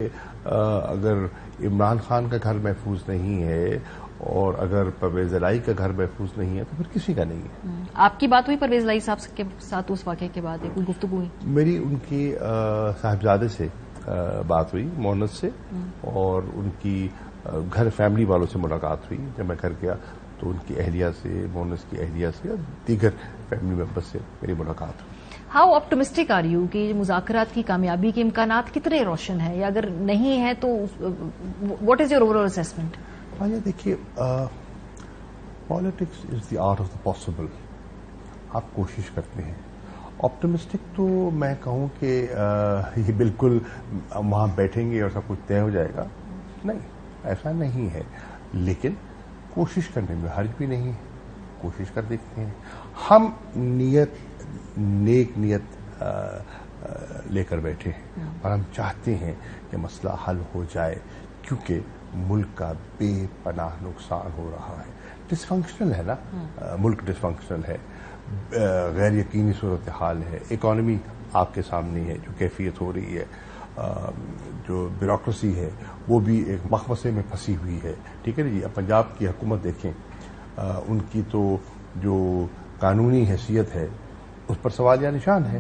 اگر عمران خان کا گھر محفوظ نہیں ہے اور اگر پرویز الہی کا گھر محفوظ نہیں ہے تو پھر کسی کا نہیں ہے. آپ کی بات ہوئی پرویز الہی صاحب کے ساتھ اس واقعے کے بعد کوئی گفتگو ہوئی؟ میری ان کی صاحبزادے سے بات ہوئی، مونس سے، اور ان کی گھر فیملی والوں سے ملاقات ہوئی. جب میں گھر گیا تو ان کی اہلیہ سے، مونس کی اہلیہ سے اور دیگر فیملی ممبر سے میری ملاقات ہوئی. ہاؤ آپٹمسٹک آر یو کہ مذاکرات کی کامیابی کے امکانات کتنے روشن ہیں، یا اگر نہیں ہے تو واٹ از یور اوور آل اسیسمنٹ؟ دیکھیے، politics is the art of the possible. آپ کوشش کرتے ہیں. آپٹمسٹک تو میں کہوں کہ یہ بالکل وہاں بیٹھیں گے اور سب کچھ طے ہو جائے گا، نہیں، ایسا نہیں ہے. لیکن کوشش کرنے میں حرج بھی نہیں ہے. کوشش کر دیکھتے ہیں. ہم نیک نیت لے کر بیٹھے ہیں اور ہم چاہتے ہیں کہ مسئلہ حل ہو جائے، کیونکہ ملک کا بے پناہ نقصان ہو رہا ہے. ڈس فنکشنل ہے نا، ملک ڈس فنکشنل ہے، غیر یقینی صورتحال ہے. اکانومی آپ کے سامنے ہے جو کیفیت ہو رہی ہے، جو بیوروکریسی ہے وہ بھی ایک مخمصے میں پھنسی ہوئی ہے. ٹھیک ہے جی. اب پنجاب کی حکومت دیکھیں، ان کی تو جو قانونی حیثیت ہے اس پر سوال یا نشان ہے.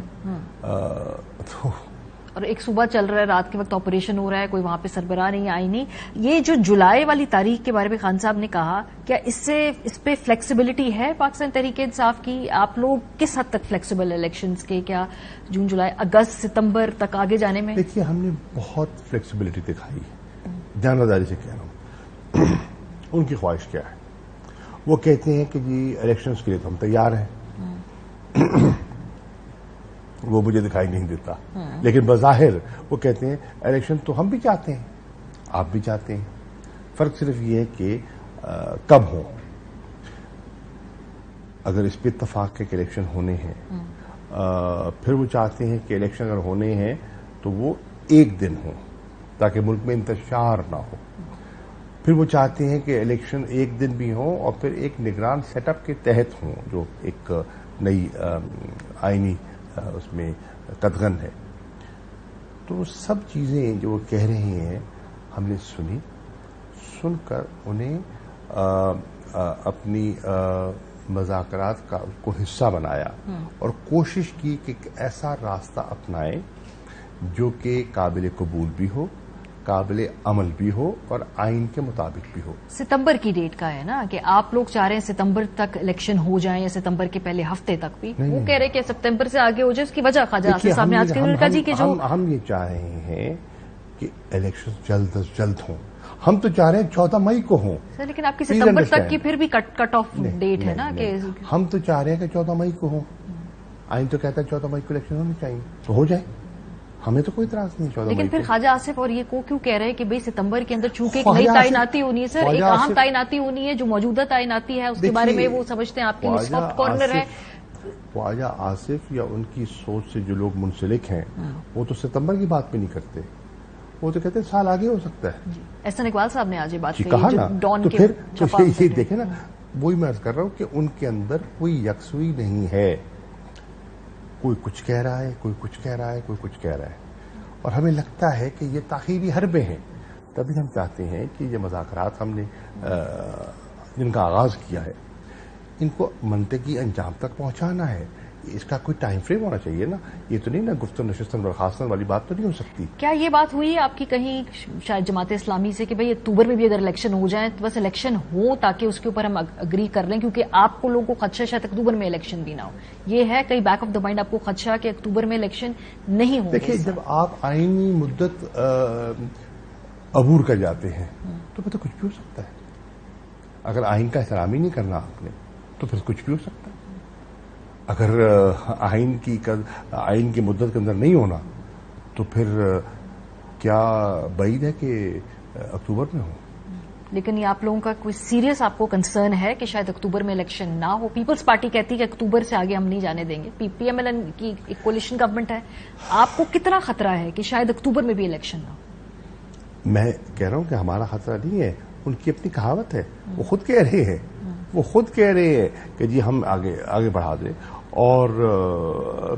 اور ایک صوبہ چل رہا ہے، رات کے وقت آپریشن ہو رہا ہے، کوئی وہاں پہ سربراہ نہیں آئی نہیں. یہ جو جولائی والی تاریخ کے بارے میں خان صاحب نے کہا، کیا اس پہ فلیکسیبلٹی ہے پاکستان تحریک انصاف کی؟ آپ لوگ کس حد تک فلیکسیبل الیکشنز کے؟ کیا جون، جولائی، اگست، ستمبر تک آگے جانے میں؟ دیکھیے، ہم نے بہت فلیکسیبلٹی دکھائی ہے. جانبداری سے کہہ رہا ہوں. ان کی خواہش کیا ہے؟ وہ کہتے ہیں کہ جی الیکشنز کے لیے تو ہم تیار ہیں. وہ مجھے دکھائی نہیں دیتا، لیکن بظاہر وہ کہتے ہیں الیکشن تو ہم بھی چاہتے ہیں، آپ بھی چاہتے ہیں. فرق صرف یہ ہے کہ کب ہوں. اگر اس پہ اتفاق ہے کہ الیکشن ہونے ہیں، پھر وہ چاہتے ہیں کہ الیکشن اگر ہونے ہیں تو وہ ایک دن ہوں تاکہ ملک میں انتشار نہ ہو. پھر وہ چاہتے ہیں کہ الیکشن ایک دن بھی ہوں اور پھر ایک نگران سیٹ اپ کے تحت ہوں، جو ایک نئی آئینی اس میں قدغن ہے. تو سب چیزیں جو وہ کہہ رہے ہیں ہم نے سن کر انہیں اپنی مذاکرات کا کو حصہ بنایا اور کوشش کی کہ ایک ایسا راستہ اپنائیں جو کہ قابل قبول بھی ہو، قابل عمل بھی ہو اور آئین کے مطابق بھی ہو. ستمبر کی ڈیٹ کا ہے نا کہ آپ لوگ چاہ رہے ہیں ستمبر تک الیکشن ہو جائیں یا ستمبر کے پہلے ہفتے تک بھی؟ وہ کہہ رہے کہ ستمبر سے آگے ہو جائے. اس کی وجہ خواجہ آصف صاحب نے آج کہا جی کہ جو ہم یہ چاہ رہے ہیں کہ الیکشن جلد از جلد ہوں. ہم تو چاہ رہے ہیں 14 مئی کو ہوں. سر لیکن آپ کی ستمبر تک کی پھر بھی کٹ آف ڈیٹ ہے نا کہ ہم تو چاہ رہے ہیں کہ 14 مئی کو ہوں. آئین تو کہتا ہے 14 مئی کو الیکشن ہونے چاہیے، تو ہو جائے. ہمیں تو کوئی اعتراض نہیں 14 مئی. لیکن پھر خواجہ آصف اور یہ کو کیوں کہہ رہے ہیں کہ بھئی ستمبر کے اندر چونکہ ایک نئی تعیناتی ہونی ہے سر، ایک اہم تعیناتی ہونی ہے جو موجودہ تعیناتی ہے، اس کے بارے میں وہ سمجھتے ہیں آپ کی سافٹ کارنر ہے. خواجہ آصف یا ان کی سوچ سے جو لوگ منسلک ہیں وہ تو ستمبر کی بات بھی نہیں کرتے. وہ تو کہتے ہیں سال آگے ہو سکتا ہے. احسن اقبال صاحب نے آج یہ بات کہا نا. تو پھر یہ دیکھیں نا، وہی میں عرض کر رہا ہوں کہ ان کے اندر کوئی یکسوئی نہیں ہے. کوئی کچھ کہہ رہا ہے، کوئی کچھ کہہ رہا ہے، کوئی کچھ کہہ رہا ہے. اور ہمیں لگتا ہے کہ یہ تاخیری حربیں ہیں. تبھی ہم چاہتے ہیں کہ یہ مذاکرات ہم نے جن کا آغاز کیا ہے ان کو منطقی انجام تک پہنچانا ہے. اس کا کوئی ٹائم فریم ہونا چاہیے نا. یہ تو نہیں نا گفتن نشستن برخاستن والی بات تو نہیں ہو سکتی. کیا یہ بات ہوئی ہے آپ کی کہیں شاید جماعت اسلامی سے کہ بھئی اکتوبر میں بھی اگر الیکشن ہو جائیں تو بس الیکشن ہو تاکہ اس کے اوپر ہم اگری کر لیں، کیونکہ آپ کو لوگوں کو خدشہ شاید اکتوبر میں الیکشن بھی نہ ہو؟ یہ ہے کہیں بیک آف دا مائنڈ آپ کو خدشہ کہ اکتوبر میں الیکشن نہیں ہو؟ دیکھیے، جب آپ آئینی مدت عبور کر جاتے ہیں تو پھر تو کچھ بھی ہو سکتا ہے. اگر آئین کا احترام ہی نہیں کرنا آپ نے تو پھر کچھ بھی ہو سکتا ہے. اگر آئین کی مدت کے اندر نہیں ہونا تو پھر کیا بعید ہے کہ اکتوبر میں ہو؟ لیکن یہ آپ لوگوں کا کوئی سیریس آپ کو کنسرن ہے کہ شاید اکتوبر میں الیکشن نہ ہو؟ پیپلز پارٹی کہتی ہے کہ اکتوبر سے آگے ہم نہیں جانے دیں گے. پی ایم ایل این کی ایک کولیشن گورنمنٹ ہے. آپ کو کتنا خطرہ ہے کہ شاید اکتوبر میں بھی الیکشن نہ ہو؟ میں کہہ رہا ہوں کہ ہمارا خطرہ نہیں ہے. ان کی اپنی کہاوت ہے، وہ خود کہہ رہے ہیں کہ جی ہم آگے بڑھا دیں. اور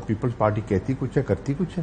پیپلز پارٹی کہتی کچھ ہے، کرتی کچھ ہے.